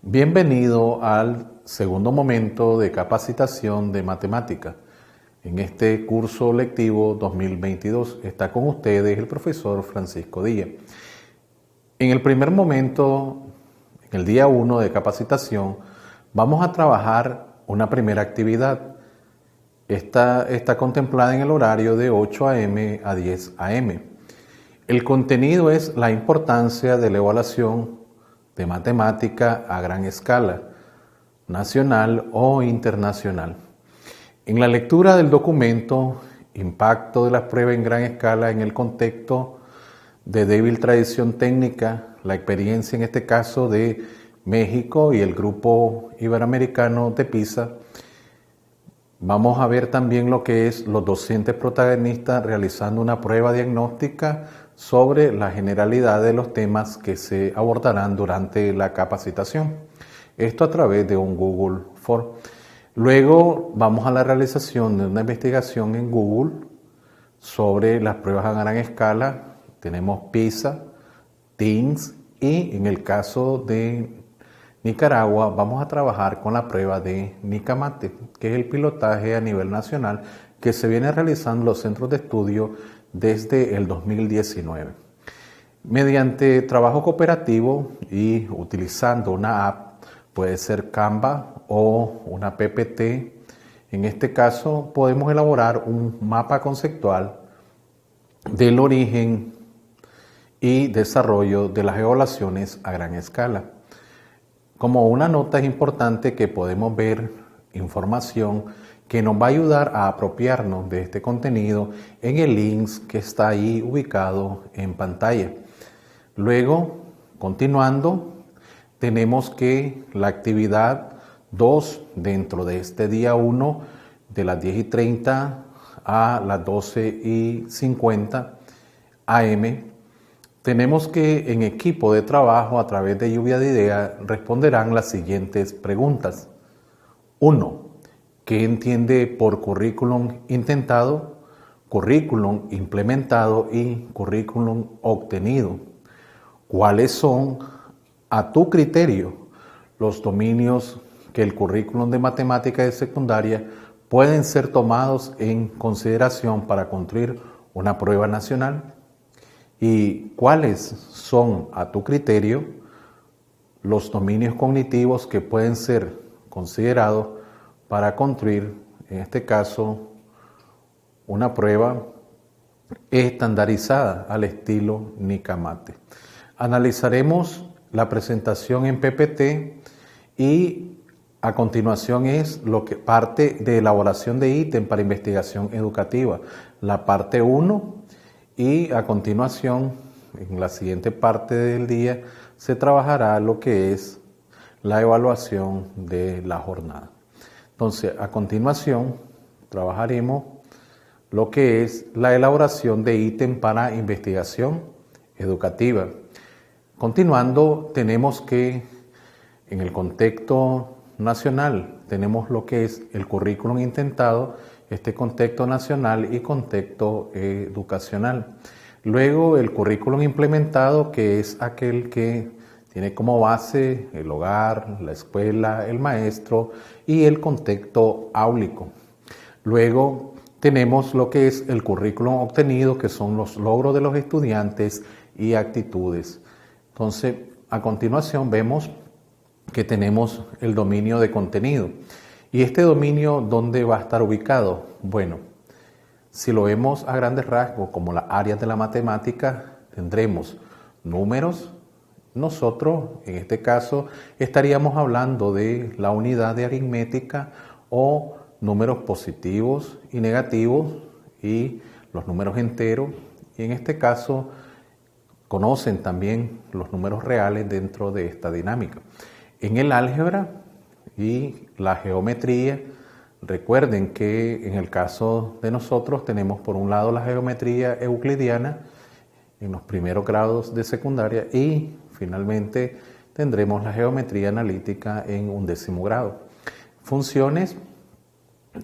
Bienvenido al segundo momento de capacitación de matemática. En este curso lectivo 2022 está con ustedes el profesor Francisco Díaz. En el primer momento, en el día 1 de capacitación, vamos a trabajar una primera actividad. Esta está contemplada en el horario de 8 a.m. a 10 a.m. El contenido es la importancia de la evaluación de matemática a gran escala, nacional o internacional. En la lectura del documento, impacto de las pruebas en gran escala en el contexto de débil tradición técnica, la experiencia en este caso de México y el grupo iberoamericano de PISA. Vamos a ver también lo que es los docentes protagonistas realizando una prueba diagnóstica sobre la generalidad de los temas que se abordarán durante la capacitación. Esto a través de un Google Form. Luego vamos a la realización de una investigación en Google sobre las pruebas a gran escala. Tenemos PISA, TIMSS y en el caso de Nicaragua vamos a trabajar con la prueba de Nicamate, que es el pilotaje a nivel nacional que se viene realizando en los centros de estudio desde el 2019. Mediante trabajo cooperativo y utilizando una app, puede ser Canva o una PPT, en este caso podemos elaborar un mapa conceptual del origen y desarrollo de las evaluaciones a gran escala. Como una nota es importante que podemos ver información que nos va a ayudar a apropiarnos de este contenido en el link que está ahí ubicado en pantalla. Luego, continuando, tenemos que la actividad 2 dentro de este día 1 de las 10:30 a las 12:50 am. Tenemos que en equipo de trabajo a través de lluvia de ideas responderán las siguientes preguntas. 1. ¿Qué entiende por currículum intentado, currículum implementado y currículum obtenido? ¿Cuáles son, a tu criterio, los dominios que el currículum de matemática de secundaria pueden ser tomados en consideración para construir una prueba nacional? ¿Y cuáles son, a tu criterio, los dominios cognitivos que pueden ser considerados para construir, en este caso, una prueba estandarizada al estilo Nicamate? Analizaremos la presentación en PPT y a continuación es lo que parte de elaboración de ítem para investigación educativa, la parte 1, y a continuación, en la siguiente parte del día, se trabajará lo que es la evaluación de la jornada. Entonces, a continuación, trabajaremos lo que es la elaboración de ítem para investigación educativa. Continuando, tenemos que, en el contexto nacional, tenemos lo que es el currículum intentado, este contexto nacional y contexto educacional. Luego, el currículum implementado, que es aquel que tiene como base el hogar, la escuela, el maestro y el contexto áulico. Luego tenemos lo que es el currículum obtenido, que son los logros de los estudiantes y actitudes. Entonces, a continuación vemos que tenemos el dominio de contenido. ¿Y este dominio dónde va a estar ubicado? Bueno, si lo vemos a grandes rasgos como las áreas de la matemática, tendremos números. Nosotros, en este caso, estaríamos hablando de la unidad de aritmética o números positivos y negativos y los números enteros. Y en este caso, conocen también los números reales dentro de esta dinámica. En el álgebra y la geometría, recuerden que en el caso de nosotros tenemos por un lado la geometría euclidiana en los primeros grados de secundaria y finalmente tendremos la geometría analítica en 11º grado. Funciones,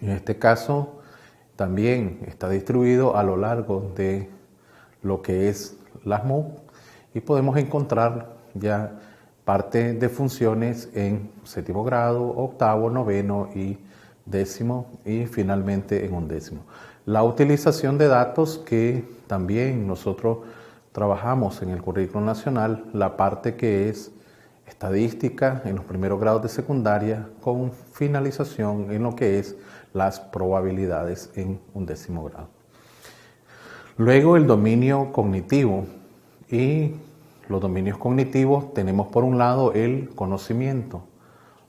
en este caso también está distribuido a lo largo de lo que es las MOOC y podemos encontrar ya parte de funciones en séptimo grado, octavo, noveno y décimo, y finalmente en undécimo. La utilización de datos que también nosotros trabajamos en el currículo nacional, la parte que es estadística en los primeros grados de secundaria con finalización en lo que es las probabilidades en undécimo grado. Luego el dominio cognitivo, y los dominios cognitivos tenemos por un lado el conocimiento,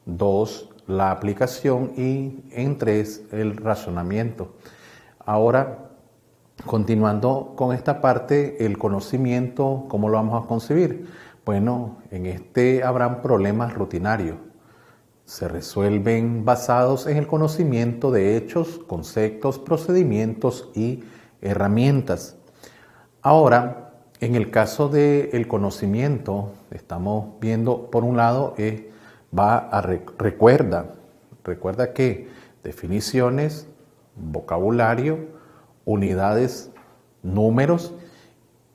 2 la aplicación y en 3 el razonamiento. Ahora, continuando con esta parte, el conocimiento, ¿cómo lo vamos a concebir? Bueno, en este habrán problemas rutinarios. Se resuelven basados en el conocimiento de hechos, conceptos, procedimientos y herramientas. Ahora, en el caso del conocimiento, estamos viendo, por un lado, recuerda que definiciones, vocabulario, unidades, números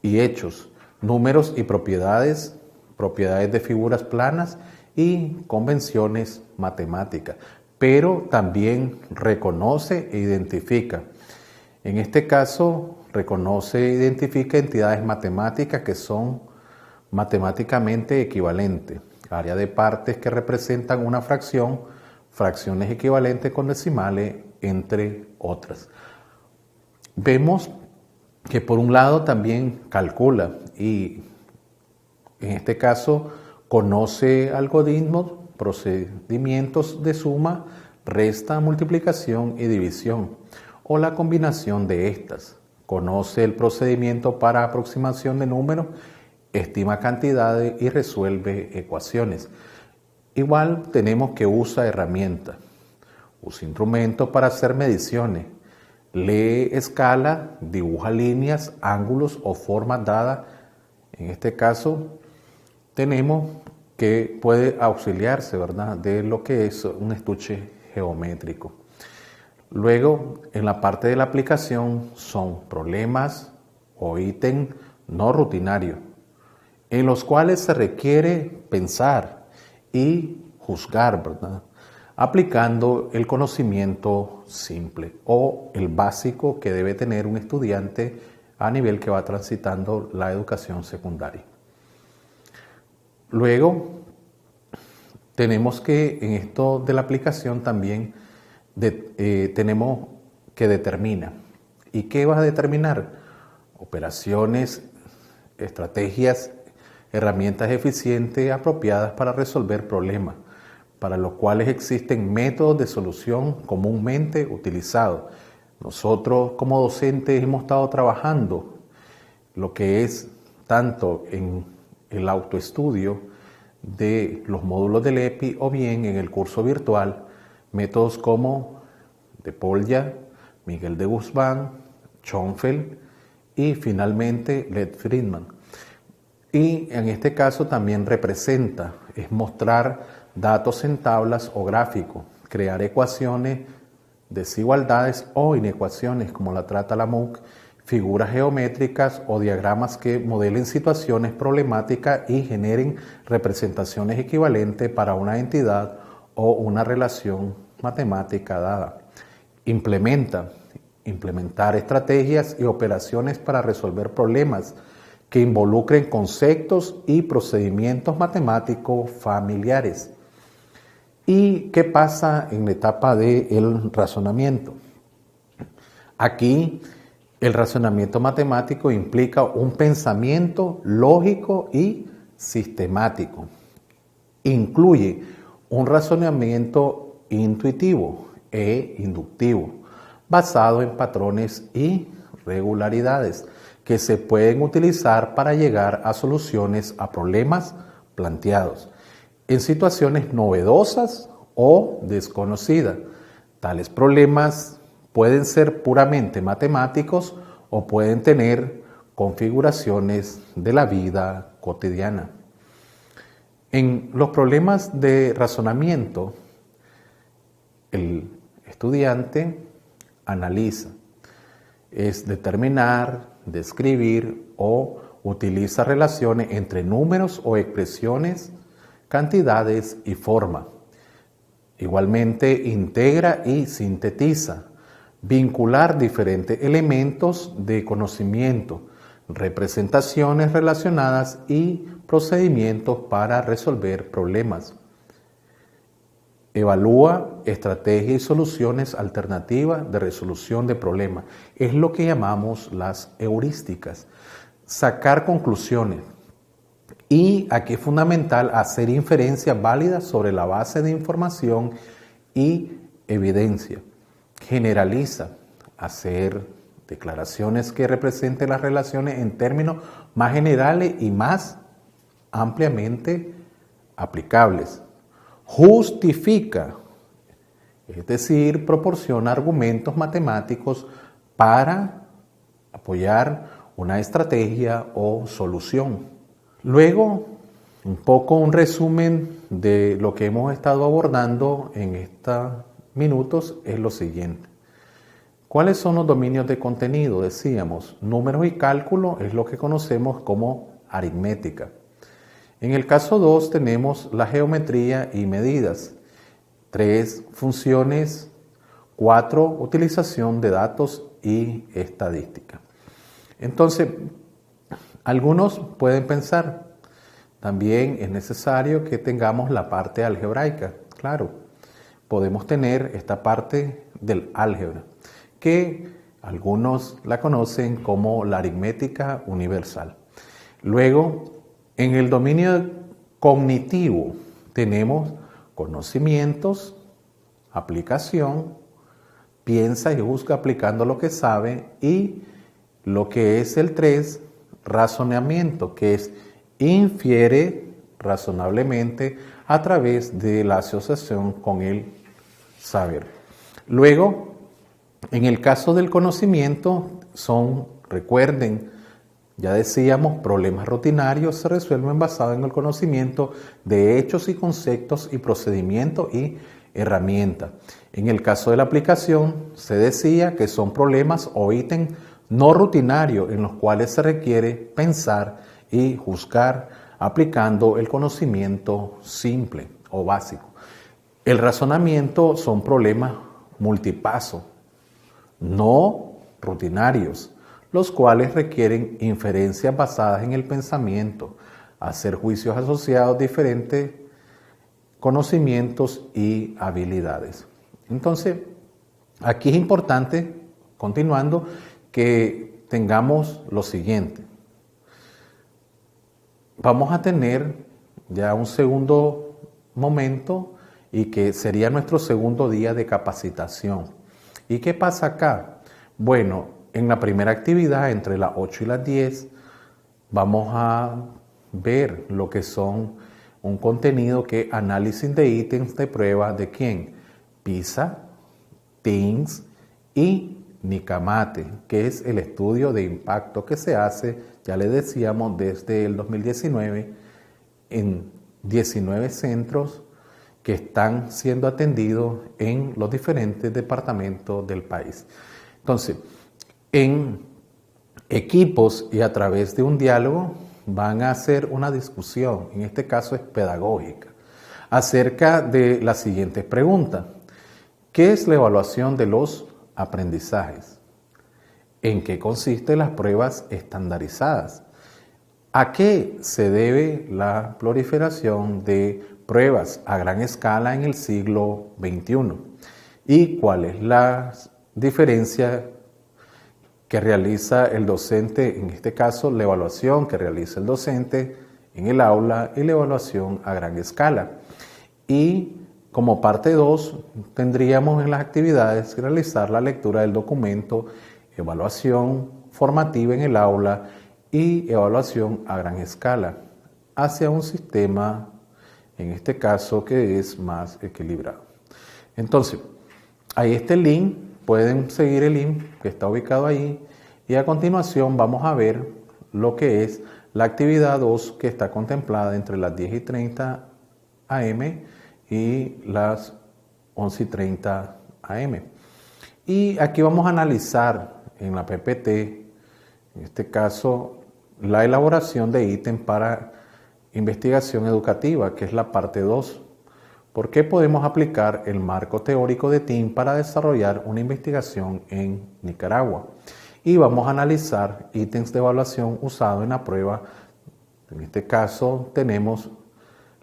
y hechos, números y propiedades de figuras planas y convenciones matemáticas, pero también reconoce e identifica. En este caso, reconoce e identifica entidades matemáticas que son matemáticamente equivalentes, área de partes que representan una fracción, fracciones equivalentes con decimales, entre otras. Vemos que por un lado también calcula y en este caso conoce algoritmos, procedimientos de suma, resta, multiplicación y división o la combinación de estas. Conoce el procedimiento para aproximación de números, estima cantidades y resuelve ecuaciones. Igual tenemos que usa herramientas, usa instrumentos para hacer mediciones, lee escala, dibuja líneas, ángulos o formas dadas. En este caso tenemos que puede auxiliarse, ¿verdad?, de lo que es un estuche geométrico. Luego, en la parte de la aplicación son problemas o ítems no rutinarios, en los cuales se requiere pensar y juzgar, ¿verdad?, aplicando el conocimiento simple o el básico que debe tener un estudiante a nivel que va transitando la educación secundaria. Luego, tenemos que en esto de la aplicación también tenemos que determinar. ¿Y qué vas a determinar? Operaciones, estrategias, herramientas eficientes apropiadas para resolver problemas, para los cuales existen métodos de solución comúnmente utilizados. Nosotros como docentes hemos estado trabajando lo que es tanto en el autoestudio de los módulos del EPI o bien en el curso virtual, métodos como de Polya, Miguel de Guzmán, Schoenfeld y finalmente Led Friedman. Y en este caso también es mostrar datos en tablas o gráficos, crear ecuaciones, desigualdades o inecuaciones como la trata la MOOC, figuras geométricas o diagramas que modelen situaciones problemáticas y generen representaciones equivalentes para una entidad o una relación matemática dada. Implementar estrategias y operaciones para resolver problemas que involucren conceptos y procedimientos matemáticos familiares. ¿Y qué pasa en la etapa del razonamiento? Aquí el razonamiento matemático implica un pensamiento lógico y sistemático. Incluye un razonamiento intuitivo e inductivo, basado en patrones y regularidades que se pueden utilizar para llegar a soluciones a problemas planteados en situaciones novedosas o desconocidas. Tales problemas pueden ser puramente matemáticos o pueden tener configuraciones de la vida cotidiana. En los problemas de razonamiento, el estudiante analiza, es determinar, describir o utiliza relaciones entre números o expresiones cantidades y forma. Igualmente integra y sintetiza, vincular diferentes elementos de conocimiento, representaciones relacionadas y procedimientos para resolver problemas. Evalúa estrategias y soluciones alternativas de resolución de problemas. Es lo que llamamos las heurísticas. Sacar conclusiones. Y aquí es fundamental hacer inferencias válidas sobre la base de información y evidencia. Generaliza. Hacer declaraciones que representen las relaciones en términos más generales y más ampliamente aplicables. Justifica, es decir, proporciona argumentos matemáticos para apoyar una estrategia o solución. Luego, un resumen de lo que hemos estado abordando en estos minutos es lo siguiente. ¿Cuáles son los dominios de contenido? Decíamos, números y cálculo es lo que conocemos como aritmética. En el caso 2 tenemos la geometría y medidas. 3, funciones. 4, utilización de datos y estadística. Entonces, algunos pueden pensar, también es necesario que tengamos la parte algebraica. Claro, podemos tener esta parte del álgebra, que algunos la conocen como la aritmética universal. Luego, en el dominio cognitivo tenemos conocimientos, aplicación, piensa y juzga aplicando lo que sabe, y lo que es el 3, razonamiento, que es infiere razonablemente a través de la asociación con el saber. Luego, en el caso del conocimiento recuerden, ya decíamos, problemas rutinarios se resuelven basados en el conocimiento de hechos y conceptos y procedimientos y herramientas. En el caso de la aplicación, se decía que son problemas o ítems no rutinarios en los cuales se requiere pensar y juzgar aplicando el conocimiento simple o básico. El razonamiento son problemas multipaso, no rutinarios, los cuales requieren inferencias basadas en el pensamiento, hacer juicios asociados a diferentes conocimientos y habilidades. Entonces, aquí es importante, continuando, que tengamos lo siguiente. Vamos a tener ya un segundo momento y que sería nuestro segundo día de capacitación. ¿Y qué pasa acá? Bueno, en la primera actividad, entre las 8 y las 10, vamos a ver lo que son un contenido que es análisis de ítems de prueba de ¿quién? PISA, TIMSS y Nicamate, que es el estudio de impacto que se hace, ya les decíamos, desde el 2019 en 19 centros que están siendo atendidos en los diferentes departamentos del país. Entonces, en equipos y a través de un diálogo van a hacer una discusión, en este caso es pedagógica, acerca de las siguientes preguntas. ¿Qué es la evaluación de los aprendizajes? ¿En qué consisten las pruebas estandarizadas? ¿A qué se debe la proliferación de pruebas a gran escala en el siglo XXI? ¿Y cuál es la diferencia que realiza el docente, en este caso la evaluación que realiza el docente en el aula y la evaluación a gran escala? Y como parte 2, tendríamos en las actividades que realizar la lectura del documento, evaluación formativa en el aula y evaluación a gran escala, hacia un sistema, en este caso, que es más equilibrado. Entonces, ahí está el link, pueden seguir el link que está ubicado ahí, y a continuación vamos a ver lo que es la actividad 2, que está contemplada entre las 10:30 am y las 11:30 am. Y aquí vamos a analizar en la PPT, en este caso, la elaboración de ítem para investigación educativa, que es la parte 2. ¿Por qué podemos aplicar el marco teórico de TIN para desarrollar una investigación en Nicaragua? Y vamos a analizar ítems de evaluación usados en la prueba. En este caso tenemos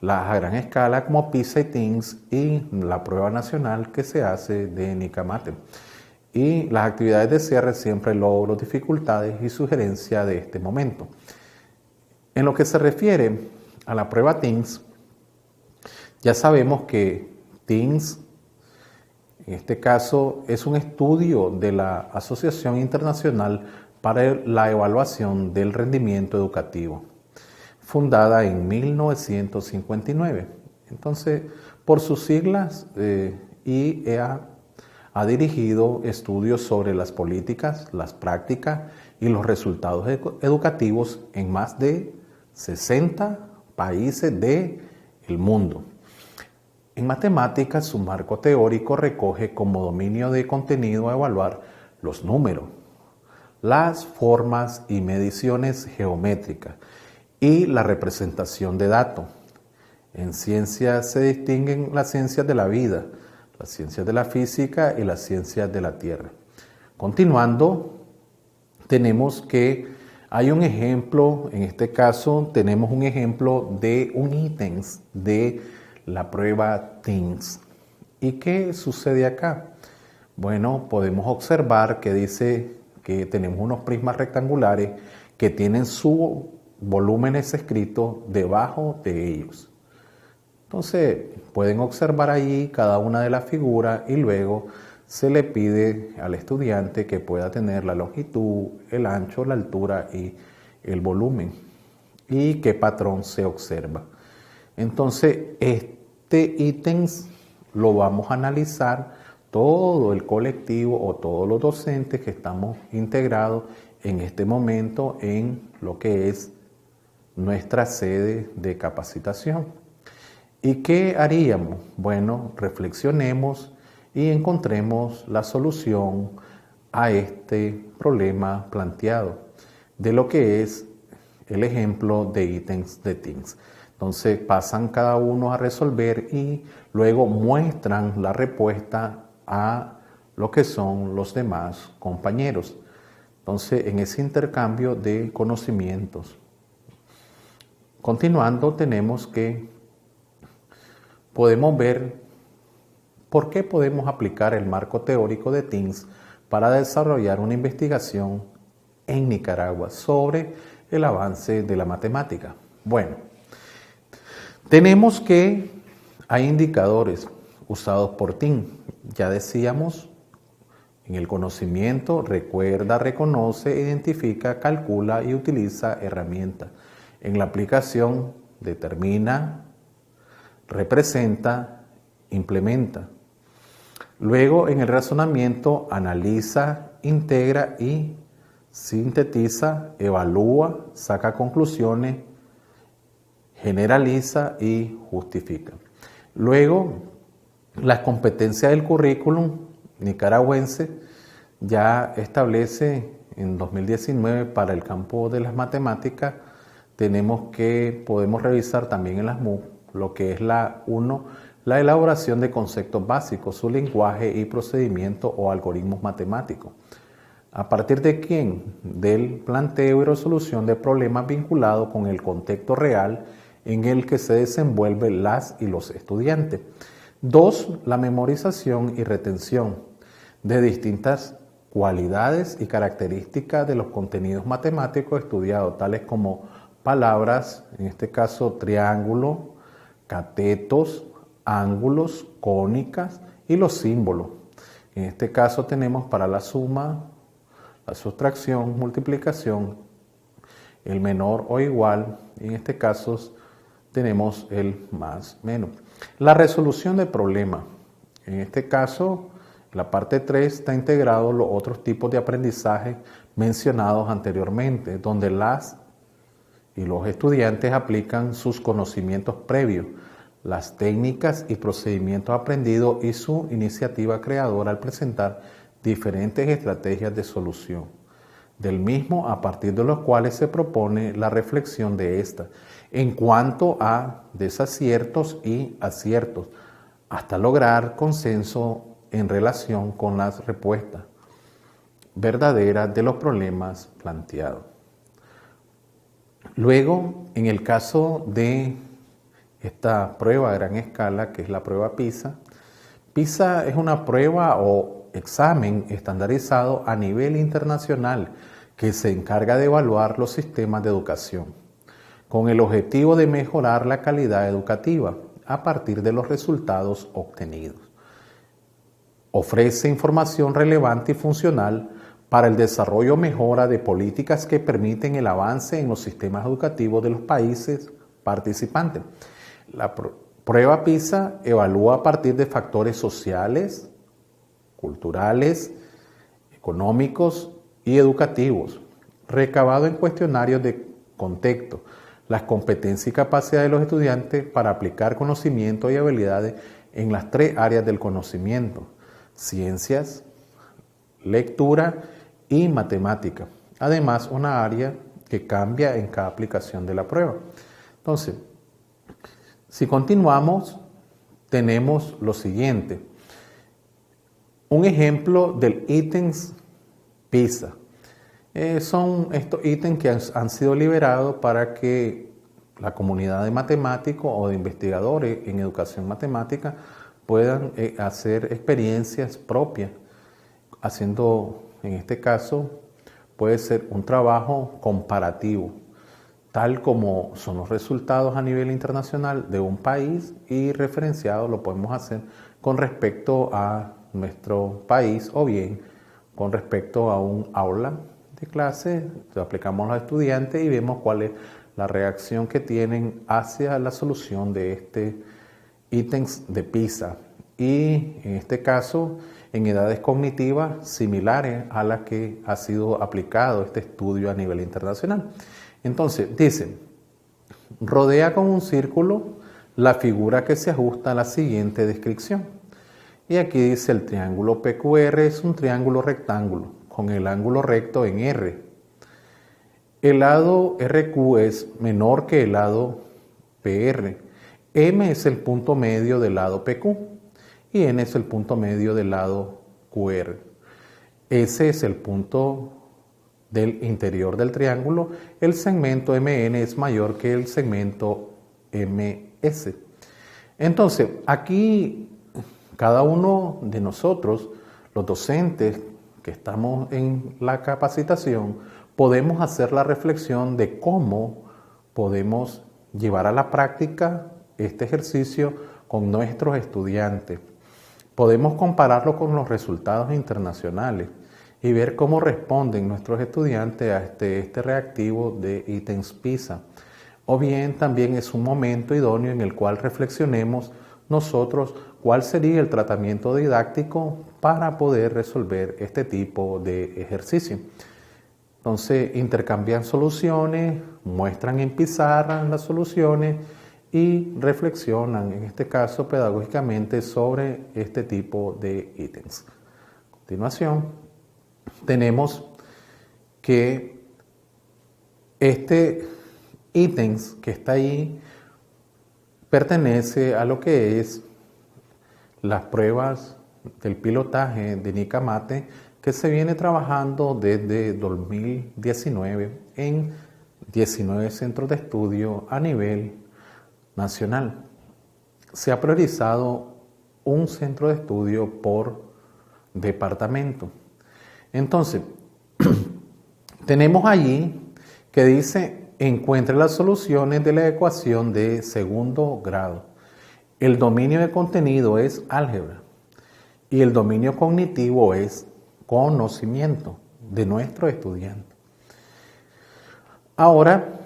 las a gran escala como PISA y TIMSS y la prueba nacional que se hace de Nicamate. Y las actividades de cierre siempre logro, dificultades y sugerencia de este momento. En lo que se refiere a la prueba TIMSS, ya sabemos que TIMSS, en este caso, es un estudio de la Asociación Internacional para la Evaluación del Rendimiento Educativo, fundada en 1959. Entonces, por sus siglas, IEA ha dirigido estudios sobre las políticas, las prácticas y los resultados educativos en más de 60 países del mundo. En matemáticas, su marco teórico recoge como dominio de contenido a evaluar los números, las formas y mediciones geométricas y la representación de datos. En ciencias se distinguen las ciencias de la vida, las ciencias de la física y las ciencias de la tierra. Continuando, tenemos que hay un ejemplo, en este caso tenemos un ejemplo de un ítem de la prueba TIMSS. ¿Y qué sucede acá? Bueno, podemos observar que dice que tenemos unos prismas rectangulares que tienen sus volúmenes escritos debajo de ellos. Entonces, pueden observar ahí cada una de las figuras y luego se le pide al estudiante que pueda tener la longitud, el ancho, la altura y el volumen y qué patrón se observa. Entonces, este ítem lo vamos a analizar todo el colectivo o todos los docentes que estamos integrados en este momento en lo que es nuestra sede de capacitación. ¿Y qué haríamos? Bueno, reflexionemos y encontremos la solución a este problema planteado de lo que es el ejemplo de ítems de TIMSS. Entonces pasan cada uno a resolver y luego muestran la respuesta a lo que son los demás compañeros. Entonces en ese intercambio de conocimientos. Continuando tenemos que podemos ver por qué podemos aplicar el marco teórico de TIMSS para desarrollar una investigación en Nicaragua sobre el avance de la matemática. Bueno, tenemos que hay indicadores usados por TIMSS. Ya decíamos, en el conocimiento, recuerda, reconoce, identifica, calcula y utiliza herramientas. En la aplicación, determina, representa, implementa. Luego, en el razonamiento, analiza, integra y sintetiza, evalúa, saca conclusiones, generaliza y justifica. Luego, las competencias del currículum nicaragüense ya establece en 2019 para el campo de las matemáticas, podemos revisar también en las MUC lo que es la elaboración de conceptos básicos, su lenguaje y procedimiento o algoritmos matemáticos. ¿A partir de quién? Del planteo y resolución de problemas vinculados con el contexto real en el que se desenvuelven las y los estudiantes. 2. La memorización y retención de distintas cualidades y características de los contenidos matemáticos estudiados, tales como palabras, en este caso triángulo, catetos, ángulos, cónicas y los símbolos. En este caso tenemos para la suma, la sustracción, multiplicación, el menor o igual, y en este caso tenemos el más menos. La resolución del problema. En este caso, la parte 3 está integrado los otros tipos de aprendizaje mencionados anteriormente, donde las y los estudiantes aplican sus conocimientos previos, las técnicas y procedimientos aprendidos y su iniciativa creadora al presentar diferentes estrategias de solución. del mismo, a partir de los cuales se propone la reflexión de esta en cuanto a desaciertos y aciertos, hasta lograr consenso en relación con las respuestas verdaderas de los problemas planteados. Luego, en el caso de esta prueba a gran escala, que es la prueba PISA, PISA es una prueba o examen estandarizado a nivel internacional que se encarga de evaluar los sistemas de educación, con el objetivo de mejorar la calidad educativa a partir de los resultados obtenidos. Ofrece información relevante y funcional para el desarrollo o mejora de políticas que permiten el avance en los sistemas educativos de los países participantes. La prueba PISA evalúa a partir de factores sociales, culturales, económicos y educativos, recabado en cuestionarios de contexto, las competencias y capacidades de los estudiantes para aplicar conocimientos y habilidades en las 3 áreas del conocimiento: ciencias, lectura y matemática. Además, una área que cambia en cada aplicación de la prueba. Entonces, si continuamos, tenemos lo siguiente. Un ejemplo del ítems PISA. Son estos ítems que han sido liberados para que la comunidad de matemáticos o de investigadores en educación matemática puedan hacer experiencias propias, haciendo, en este caso, puede ser un trabajo comparativo, tal como son los resultados a nivel internacional de un país, y referenciado lo podemos hacer con respecto a nuestro país o bien con respecto a un aula de clase. Lo aplicamos a los estudiantes y vemos cuál es la reacción que tienen hacia la solución de este ítems de PISA, y en este caso en edades cognitivas similares a las que ha sido aplicado este estudio a nivel internacional. Entonces, dice, rodea con un círculo la figura que se ajusta a la siguiente descripción. Y aquí dice, el triángulo PQR es un triángulo rectángulo con el ángulo recto en R. El lado RQ es menor que el lado PR. M es el punto medio del lado PQ y N es el punto medio del lado QR. S es el punto del interior del triángulo. El segmento MN es mayor que el segmento MS. Entonces, aquí cada uno de nosotros, los docentes que estamos en la capacitación, podemos hacer la reflexión de cómo podemos llevar a la práctica este ejercicio con nuestros estudiantes. Podemos compararlo con los resultados internacionales y ver cómo responden nuestros estudiantes a este reactivo de ítems PISA. O bien también es un momento idóneo en el cual reflexionemos nosotros cuál sería el tratamiento didáctico para poder resolver este tipo de ejercicio. Entonces intercambian soluciones, muestran en pizarra las soluciones y reflexionan, en este caso pedagógicamente, sobre este tipo de ítems. A continuación, tenemos que este ítems que está ahí pertenece a lo que es las pruebas del pilotaje de Nicamate, que se viene trabajando desde 2019 en 19 centros de estudio a nivel nacional. Se ha priorizado un centro de estudio por departamento. Entonces, tenemos allí que dice, encuentre las soluciones de la ecuación de segundo grado. El dominio de contenido es álgebra y el dominio cognitivo es conocimiento de nuestro estudiante. Ahora,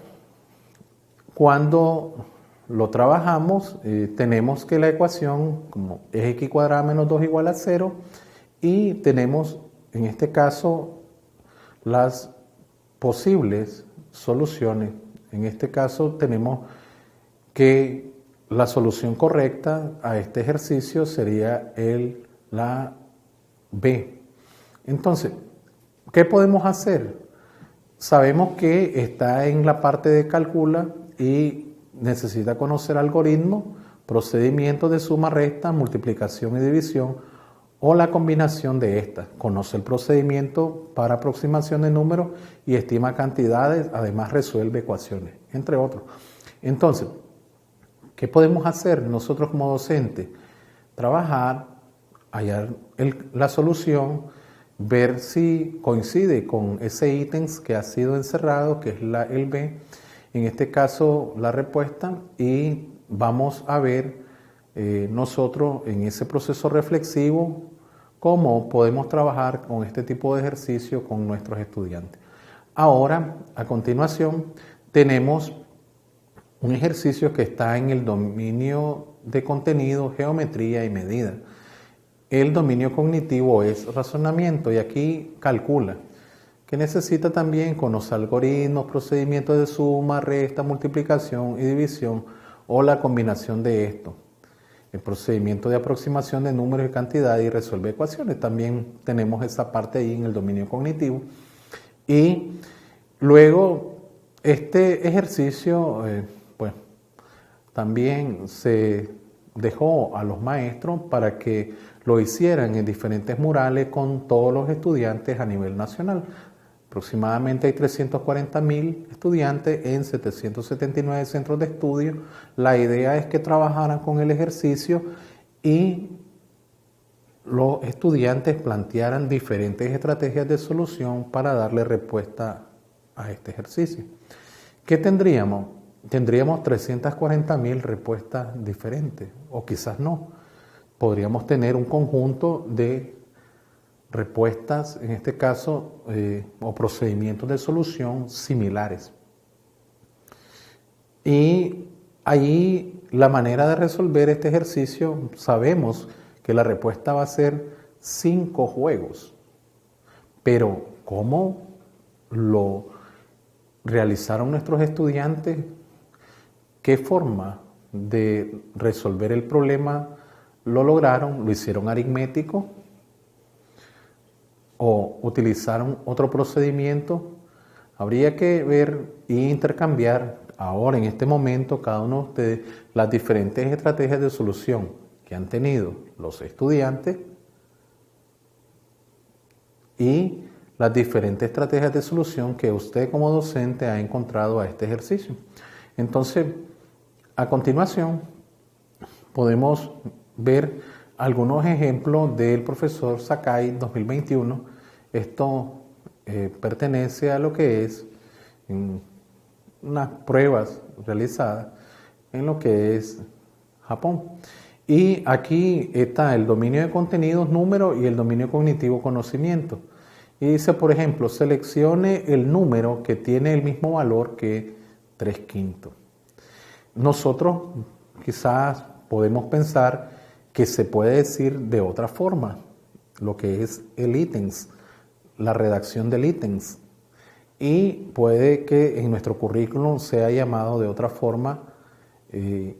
cuando lo trabajamos, tenemos que la ecuación como es x cuadrado menos 2 igual a 0, y tenemos en este caso las posibles soluciones. En este caso tenemos que la solución correcta a este ejercicio sería la B. Entonces, ¿qué podemos hacer? sabemos que está en la parte de calcula y necesita conocer algoritmos, procedimientos de suma, resta, multiplicación y división o la combinación de estas. Conoce el procedimiento para aproximación de números y estima cantidades, además resuelve ecuaciones, entre otros. Entonces, ¿qué podemos hacer nosotros como docentes? Trabajar, hallar la solución, ver si coincide con ese ítem que ha sido encerrado, que es el B, en este caso la respuesta, y vamos a ver nosotros en ese proceso reflexivo cómo podemos trabajar con este tipo de ejercicio con nuestros estudiantes. Ahora, a continuación, tenemos un ejercicio que está en el dominio de contenido, geometría y medida. El dominio cognitivo es razonamiento y aquí calcula, que necesita también conocer algoritmos, procedimientos de suma, resta, multiplicación y división o la combinación de esto. El procedimiento de aproximación de números y cantidades y resuelve ecuaciones. También tenemos esa parte ahí en el dominio cognitivo. Y luego este ejercicio pues también se dejó a los maestros para que lo hicieran en diferentes murales con todos los estudiantes a nivel nacional. Aproximadamente hay 340.000 estudiantes en 779 centros de estudio. La idea es que trabajaran con el ejercicio y los estudiantes plantearan diferentes estrategias de solución para darle respuesta a este ejercicio. ¿Qué tendríamos? Tendríamos 340.000 respuestas diferentes, o quizás no. Podríamos tener un conjunto de respuestas, en este caso, o procedimientos de solución similares. Y ahí la manera de resolver este ejercicio, sabemos que la respuesta va a ser 5 juegos. Pero ¿cómo lo realizaron nuestros estudiantes? ¿Qué forma de resolver el problema lo lograron? ¿Lo hicieron aritmético? ¿O utilizaron otro procedimiento? Habría que ver e intercambiar ahora, en este momento, cada uno de ustedes, las diferentes estrategias de solución que han tenido los estudiantes y las diferentes estrategias de solución que usted como docente ha encontrado a este ejercicio. Entonces, a continuación, podemos ver algunos ejemplos del profesor Sakai 2021. Esto pertenece a lo que es unas pruebas realizadas en lo que es Japón. Y aquí está el dominio de contenidos, número, y el dominio cognitivo, conocimiento. Y dice, por ejemplo, seleccione el número que tiene el mismo valor que 3/5. Nosotros quizás podemos pensar que se puede decir de otra forma, lo que es el ítems, la redacción del ítems. Y puede que en nuestro currículum sea llamado de otra forma. Este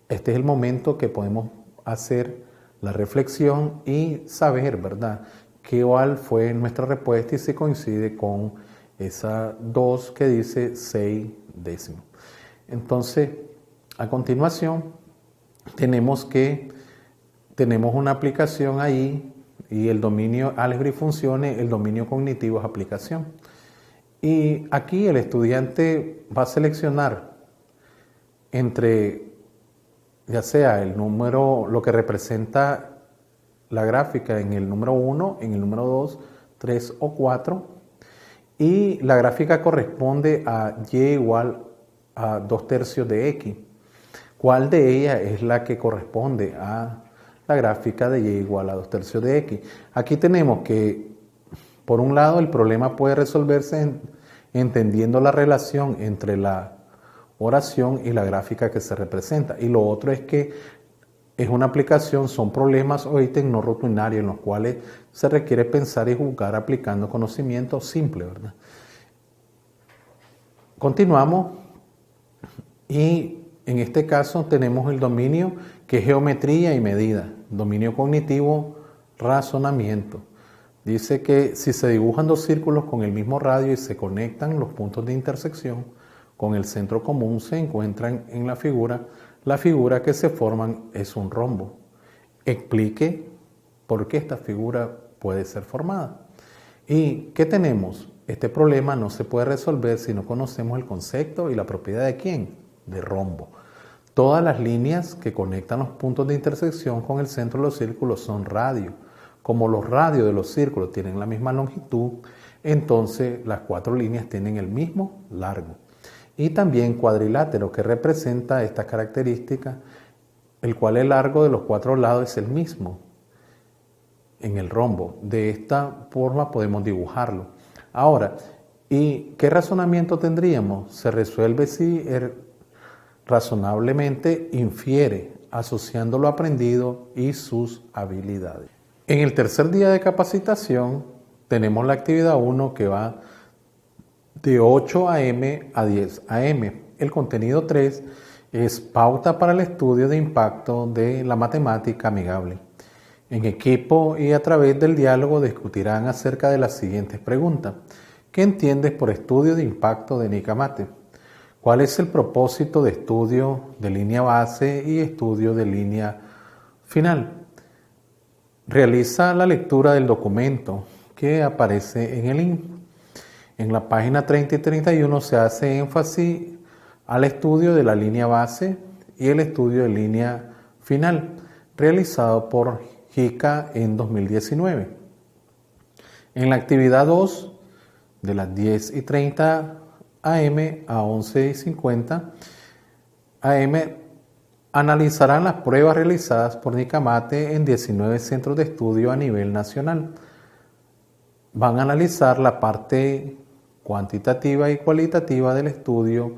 es el momento que podemos hacer la reflexión y saber, ¿verdad?, cuál fue nuestra respuesta y si coincide con esa 2 que dice 6 décimos. Entonces, a continuación, tenemos una aplicación ahí y el dominio álgebra y funciones, el dominio cognitivo es aplicación. Y aquí el estudiante va a seleccionar entre, ya sea el número, lo que representa la gráfica en el número 1, en el número 2, 3 o 4, y la gráfica corresponde a y igual a 2/3 de x. ¿Cuál de ellas es la que corresponde a la gráfica de y igual a 2/3 de x? Aquí tenemos que, por un lado, el problema puede resolverse entendiendo la relación entre la oración y la gráfica que se representa. Y lo otro es que es una aplicación, son problemas o ítems no rutinarios en los cuales se requiere pensar y jugar aplicando conocimiento simple, ¿verdad? Continuamos y en este caso tenemos el dominio que es geometría y medida, dominio cognitivo, razonamiento. Dice que si se dibujan dos círculos con el mismo radio y se conectan los puntos de intersección con el centro común, se encuentran en la figura que se forman es un rombo. Explique por qué esta figura puede ser formada. ¿Y qué tenemos? Este problema no se puede resolver si no conocemos el concepto y la propiedad de ¿quién? De rombo. Todas las líneas que conectan los puntos de intersección con el centro de los círculos son radio. Como los radios de los círculos tienen la misma longitud, entonces las cuatro líneas tienen el mismo largo. Y también cuadrilátero, que representa esta característica, el cual el largo de los cuatro lados es el mismo en el rombo. De esta forma podemos dibujarlo. Ahora, ¿y qué razonamiento tendríamos? Se resuelve si razonablemente infiere, asociando lo aprendido y sus habilidades. En el tercer día de capacitación tenemos la actividad 1 que va de 8 a.m. a 10 a.m. El contenido 3 es pauta para el estudio de impacto de la matemática amigable. En equipo y a través del diálogo discutirán acerca de las siguientes preguntas. ¿Qué entiendes por estudio de impacto de Nicamate? ¿Cuál es el propósito de estudio de línea base y estudio de línea final? Realiza la lectura del documento que aparece en el link. En la página 30 y 31 se hace énfasis al estudio de la línea base y el estudio de línea final, realizado por JICA en 2019. En la actividad 2, de las 10 y 30 a.m. a 11 y 50 a.m., analizarán las pruebas realizadas por Nicamate en 19 centros de estudio a nivel nacional. Van a analizar la parte cuantitativa y cualitativa del estudio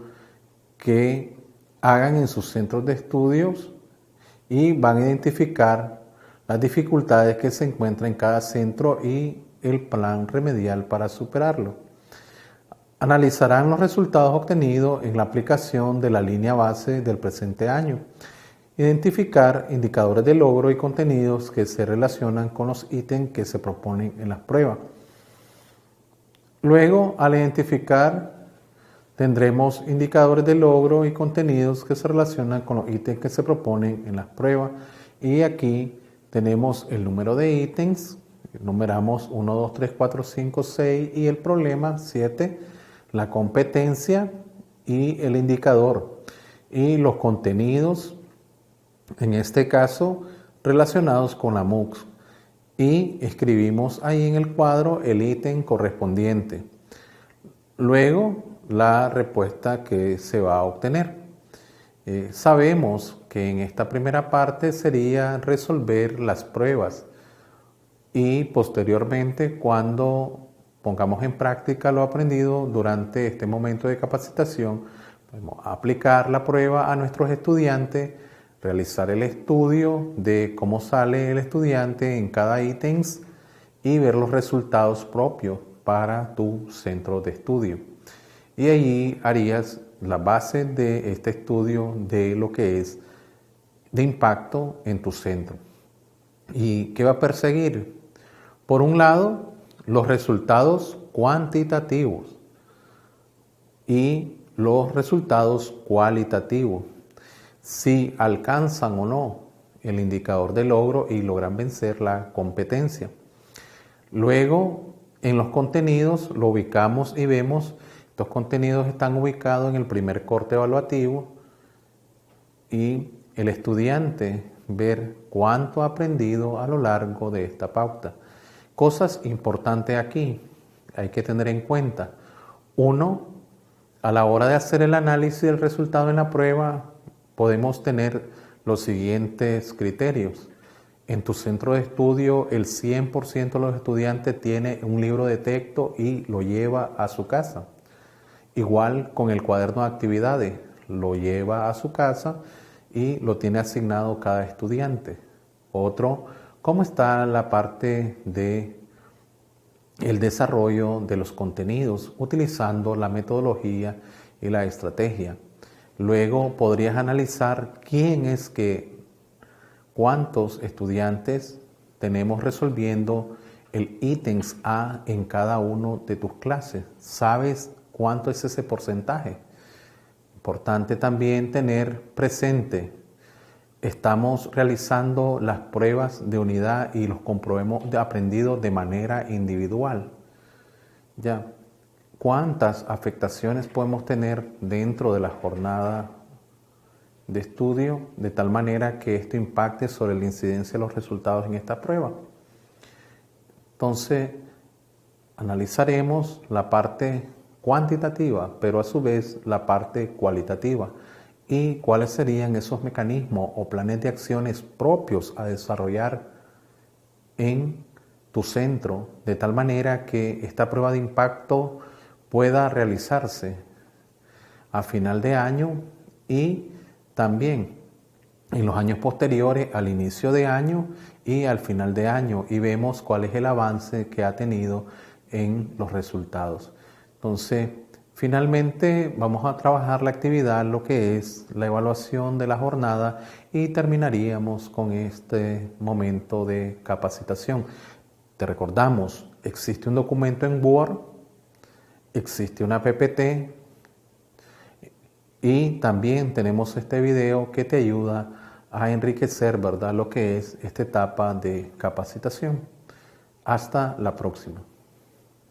que hagan en sus centros de estudios y van a identificar las dificultades que se encuentran en cada centro y el plan remedial para superarlo. Analizarán los resultados obtenidos en la aplicación de la línea base del presente año. Identificar indicadores de logro y contenidos que se relacionan con los ítems que se proponen en las pruebas. Luego, al identificar, tendremos indicadores de logro y contenidos que se relacionan con los ítems que se proponen en las pruebas. Y aquí tenemos el número de ítems, numeramos 1, 2, 3, 4, 5, 6 y el problema 7, la competencia y el indicador. Y los contenidos, en este caso, relacionados con la MOOCs. Y escribimos ahí en el cuadro el ítem correspondiente. Luego, la respuesta que se va a obtener. Sabemos que en esta primera parte sería resolver las pruebas y posteriormente, cuando pongamos en práctica lo aprendido durante este momento de capacitación, podemos aplicar la prueba a nuestros estudiantes, realizar el estudio de cómo sale el estudiante en cada ítem y ver los resultados propios para tu centro de estudio. Y allí harías la base de este estudio de lo que es de impacto en tu centro. ¿Y qué va a perseguir? Por un lado, los resultados cuantitativos y los resultados cualitativos. Si alcanzan o no el indicador de logro y logran vencer la competencia. Luego, en los contenidos lo ubicamos y vemos, estos contenidos están ubicados en el primer corte evaluativo y el estudiante ver cuánto ha aprendido a lo largo de esta pauta. Cosas importantes aquí, hay que tener en cuenta. Uno, a la hora de hacer el análisis del resultado en la prueba, podemos tener los siguientes criterios. En tu centro de estudio, el 100% de los estudiantes tiene un libro de texto y lo lleva a su casa. Igual con el cuaderno de actividades, lo lleva a su casa y lo tiene asignado cada estudiante. Otro, ¿cómo está la parte de el desarrollo de los contenidos utilizando la metodología y la estrategia? Luego podrías analizar cuántos estudiantes tenemos resolviendo el ítems A en cada uno de tus clases. ¿Sabes cuánto es ese porcentaje? Importante también tener presente, estamos realizando las pruebas de unidad y los comprobemos aprendidos de manera individual. Ya, ¿cuántas afectaciones podemos tener dentro de la jornada de estudio de tal manera que esto impacte sobre la incidencia de los resultados en esta prueba? Entonces, analizaremos la parte cuantitativa, pero a su vez la parte cualitativa y cuáles serían esos mecanismos o planes de acciones propios a desarrollar en tu centro, de tal manera que esta prueba de impacto pueda realizarse a final de año y también en los años posteriores al inicio de año y al final de año, y vemos cuál es el avance que ha tenido en los resultados. Entonces, finalmente vamos a trabajar la actividad, lo que es la evaluación de la jornada, y terminaríamos con este momento de capacitación. Te recordamos, existe un documento en Word, existe una PPT y también tenemos este video que te ayuda a enriquecer, ¿verdad?, lo que es esta etapa de capacitación. Hasta la próxima.